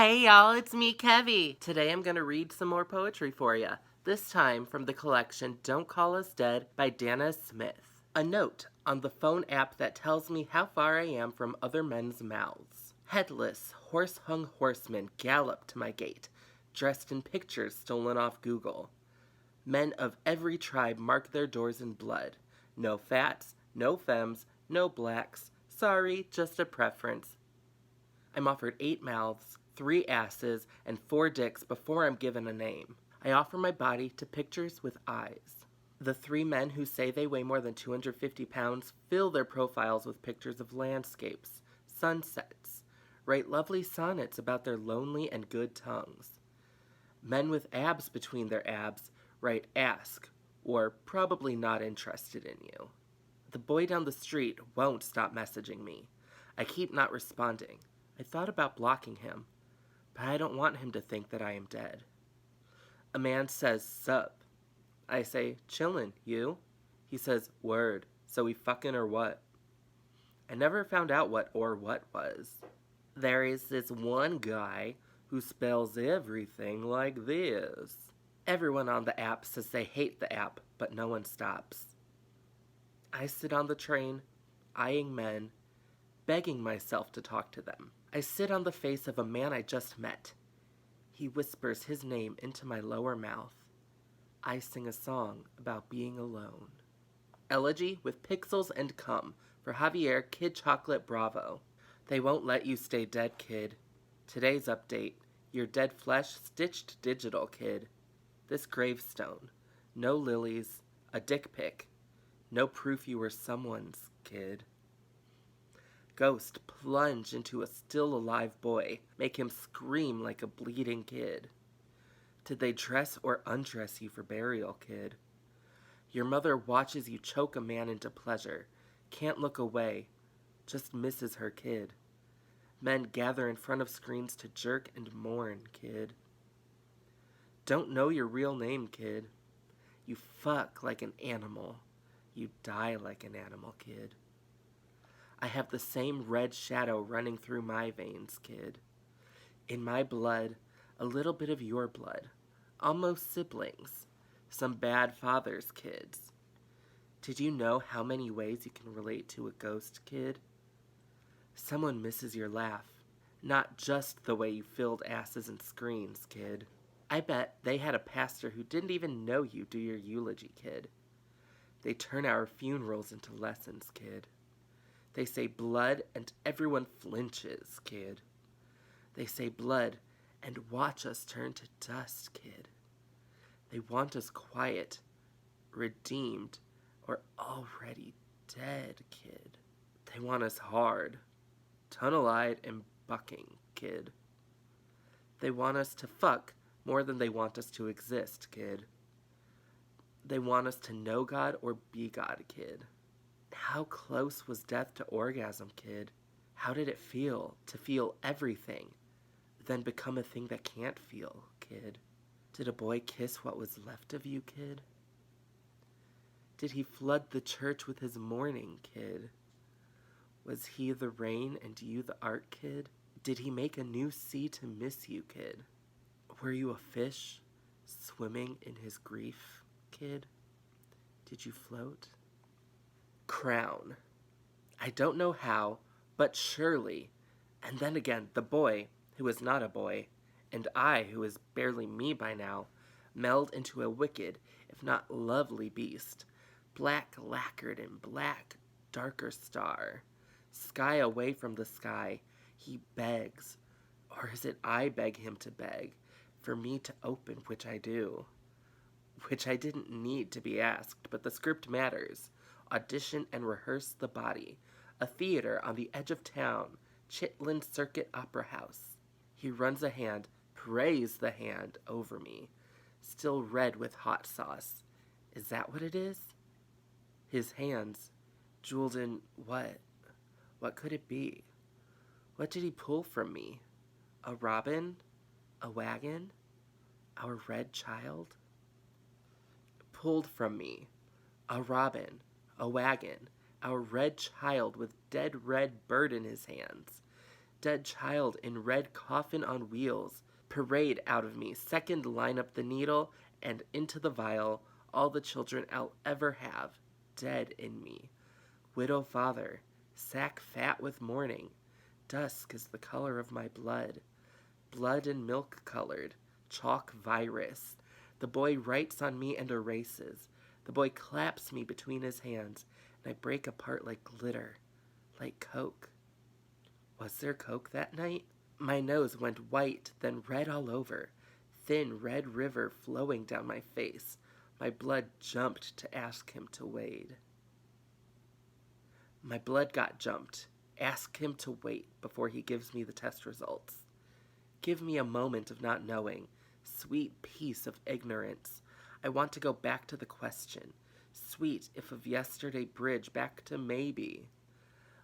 Hey y'all, it's me, Kevvie. Today I'm gonna read some more poetry for ya. This time from the collection Don't Call Us Dead by Danez Smith. A note on the phone app that tells me how far I am from other men's mouths. Headless, horse-hung horsemen gallop to my gate, dressed in pictures stolen off Google. Men of every tribe mark their doors in blood. No fats, no femmes, no blacks. Sorry, just a preference. I'm offered 8 mouths, 3 asses, and 4 dicks before I'm given a name. I offer my body to pictures with eyes. The 3 men who say they weigh more than 250 pounds fill their profiles with pictures of landscapes, sunsets, write lovely sonnets about their lonely and good tongues. Men with abs between their abs write ask, or probably not interested in you. The boy down the street won't stop messaging me. I keep not responding. I thought about blocking him, but I don't want him to think that I am dead. A man says, sup. I say, chillin', you? He says, word, so we fucking or what? I never found out what or what was. There is this one guy who spells everything like this. Everyone on the app says they hate the app, but no one stops. I sit on the train, eyeing men, begging myself to talk to them. I sit on the face of a man I just met. He whispers his name into my lower mouth. I sing a song about being alone. Elegy with Pixels and Cum for Javier Kid Chocolate Bravo. They won't let you stay dead, kid. Today's update, your dead flesh stitched digital, kid. This gravestone, no lilies, a dick pic. No proof you were someone's, kid. Ghost plunge into a still alive boy, make him scream like a bleeding kid. Did they dress or undress you for burial, kid? Your mother watches you choke a man into pleasure, can't look away, just misses her kid. Men gather in front of screens to jerk and mourn, kid. Don't know your real name, kid. You fuck like an animal. You die like an animal, kid. I have the same red shadow running through my veins, kid. In my blood, a little bit of your blood. Almost siblings. Some bad fathers' kids. Did you know how many ways you can relate to a ghost, kid? Someone misses your laugh. Not just the way you filled asses and screens, kid. I bet they had a pastor who didn't even know you do your eulogy, kid. They turn our funerals into lessons, kid. They say blood and everyone flinches, kid. They say blood and watch us turn to dust, kid. They want us quiet, redeemed, or already dead, kid. They want us hard, tunnel-eyed and bucking, kid. They want us to fuck more than they want us to exist, kid. They want us to know God or be God, kid. How close was death to orgasm, kid? How did it feel to feel everything, then become a thing that can't feel, kid? Did a boy kiss what was left of you, kid? Did he flood the church with his mourning, kid? Was he the rain and you the art, kid? Did he make a new sea to miss you, kid? Were you a fish swimming in his grief, kid? Did you float? Crown. I don't know how, but surely. And then again, the boy, who is not a boy, and I, who is barely me by now, meld into a wicked, if not lovely beast. Black lacquered and black, darker star. Sky away from the sky, he begs. Or is it I beg him to beg, for me to open, which I do? Which I didn't need to be asked, but the script matters. Audition and rehearse the body. A theater on the edge of town, Chitlin Circuit Opera House. He runs a hand, prays the hand over me, still red with hot sauce. Is that what it is? His hands, jeweled in what? What could it be? What did he pull from me? A robin? A wagon? Our red child? Pulled from me. A robin. A wagon, our red child with dead red bird in his hands. Dead child in red coffin on wheels. Parade out of me. Second, line up the needle and into the vial. All the children I'll ever have. Dead in me. Widow father. Sack fat with mourning. Dusk is the color of my blood. Blood and milk colored. Chalk virus. The boy writes on me and erases. The boy claps me between his hands, and I break apart like glitter, like coke. Was there coke that night? My nose went white, then red all over. Thin red river flowing down my face. My blood jumped to ask him to wade. My blood got jumped. Ask him to wait before he gives me the test results. Give me a moment of not knowing. Sweet peace of ignorance. I want to go back to the question. Sweet if of yesterday bridge back to maybe.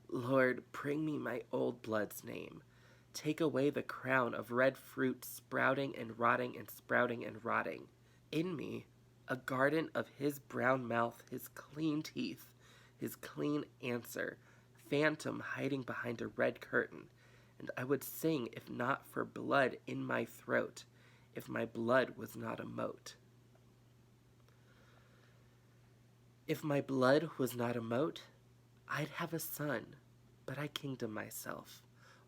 Lord, bring me my old blood's name. Take away the crown of red fruit sprouting and rotting and sprouting and rotting. In me, a garden of his brown mouth, his clean teeth, his clean answer, phantom hiding behind a red curtain, and I would sing if not for blood in my throat, if my blood was not a moat. If my blood was not a moat, I'd have a son, but I kingdom myself.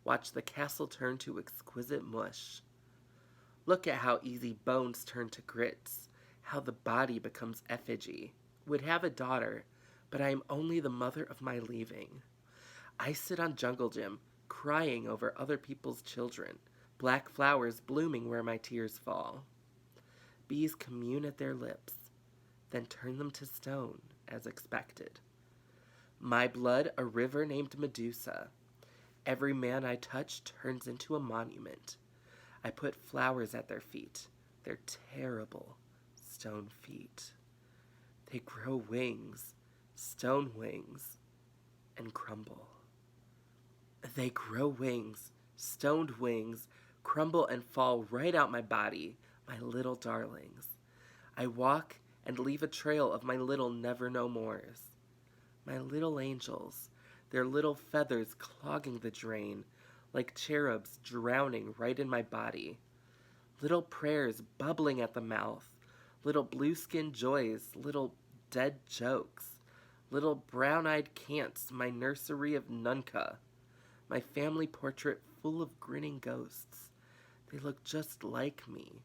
Watch the castle turn to exquisite mush. Look at how easy bones turn to grits, how the body becomes effigy. Would have a daughter, but I am only the mother of my leaving. I sit on jungle gym, crying over other people's children, black flowers blooming where my tears fall. Bees commune at their lips, then turn them to stone, as expected. My blood, a river named Medusa. Every man I touch turns into a monument. I put flowers at their feet, their terrible stone feet. They grow wings, stone wings, and crumble. They grow wings, stoned wings, crumble and fall right out my body, my little darlings. I walk and leave a trail of my little never-no-mores. My little angels, their little feathers clogging the drain, like cherubs drowning right in my body. Little prayers bubbling at the mouth, little blue-skin joys, little dead jokes, little brown-eyed cants, my nursery of nunca, my family portrait full of grinning ghosts. They look just like me.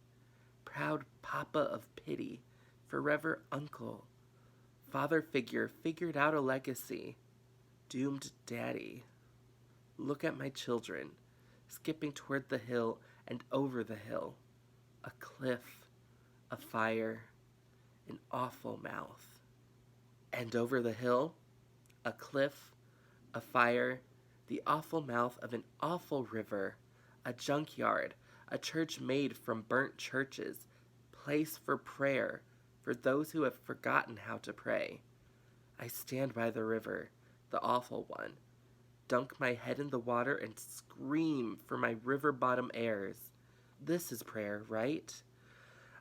Proud papa of pity, forever uncle. Father figure figured out a legacy. Doomed daddy. Look at my children, skipping toward the hill and over the hill. A cliff, a fire, an awful mouth. And over the hill, a cliff, a fire, the awful mouth of an awful river, a junkyard, a church made from burnt churches, place for prayer, for those who have forgotten how to pray. I stand by the river, the awful one, dunk my head in the water and scream for my river bottom airs. This is prayer, right?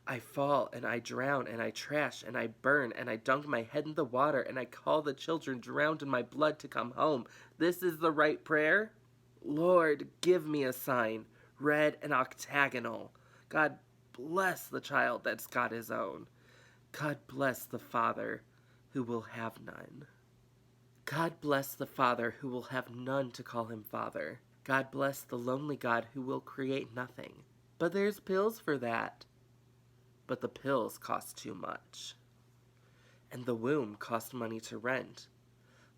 I fall and I drown and I trash and I burn and I dunk my head in the water and I call the children drowned in my blood to come home. This is the right prayer? Lord, give me a sign, red and octagonal. God bless the child that's got his own. God bless the father who will have none. God bless the father who will have none to call him father. God bless the lonely God who will create nothing. But there's pills for that. But the pills cost too much. And the womb cost money to rent.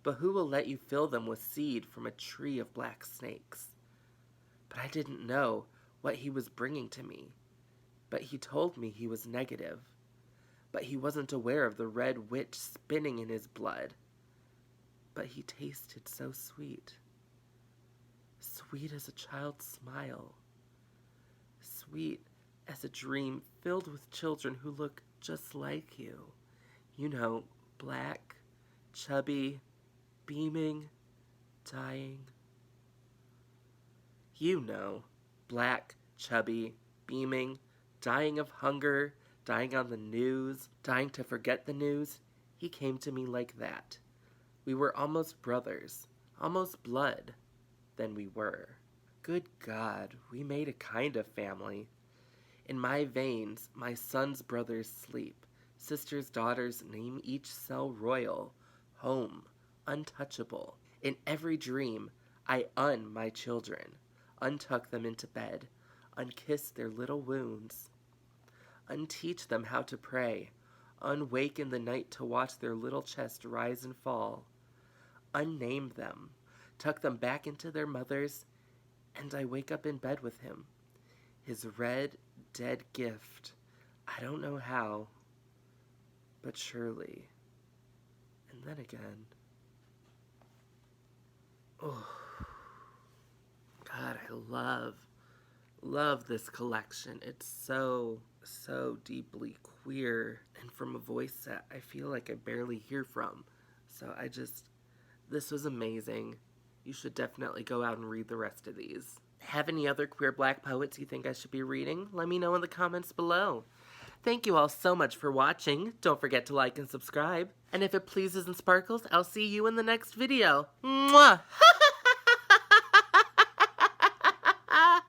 But who will let you fill them with seed from a tree of black snakes? But I didn't know what he was bringing to me. But he told me he was negative. But he wasn't aware of the red witch spinning in his blood. But he tasted so sweet. Sweet as a child's smile. Sweet as a dream filled with children who look just like you. You know, black, chubby, beaming, dying. You know, black, chubby, beaming, dying of hunger, dying on the news, dying to forget the news. He came to me like that. We were almost brothers, almost blood. Then we were. Good God, we made a kind of family. In my veins, my son's brothers sleep. Sisters' daughters name each cell royal, home, untouchable. In every dream, I my children, untuck them into bed, unkiss their little wounds, unteach them how to pray, unwake in the night to watch their little chest rise and fall, unname them, tuck them back into their mothers, and I wake up in bed with him. His red, dead gift. I don't know how, but surely. And then again. Oh, God, I love this collection. It's so deeply queer, and from a voice that I feel like I barely hear from. So this was amazing. You should definitely go out and read the rest of these. Have any other queer Black poets you think I should be reading? Let me know in the comments below. Thank you all so much for watching. Don't forget to like and subscribe. And if it pleases and sparkles, I'll see you in the next video. Mwah!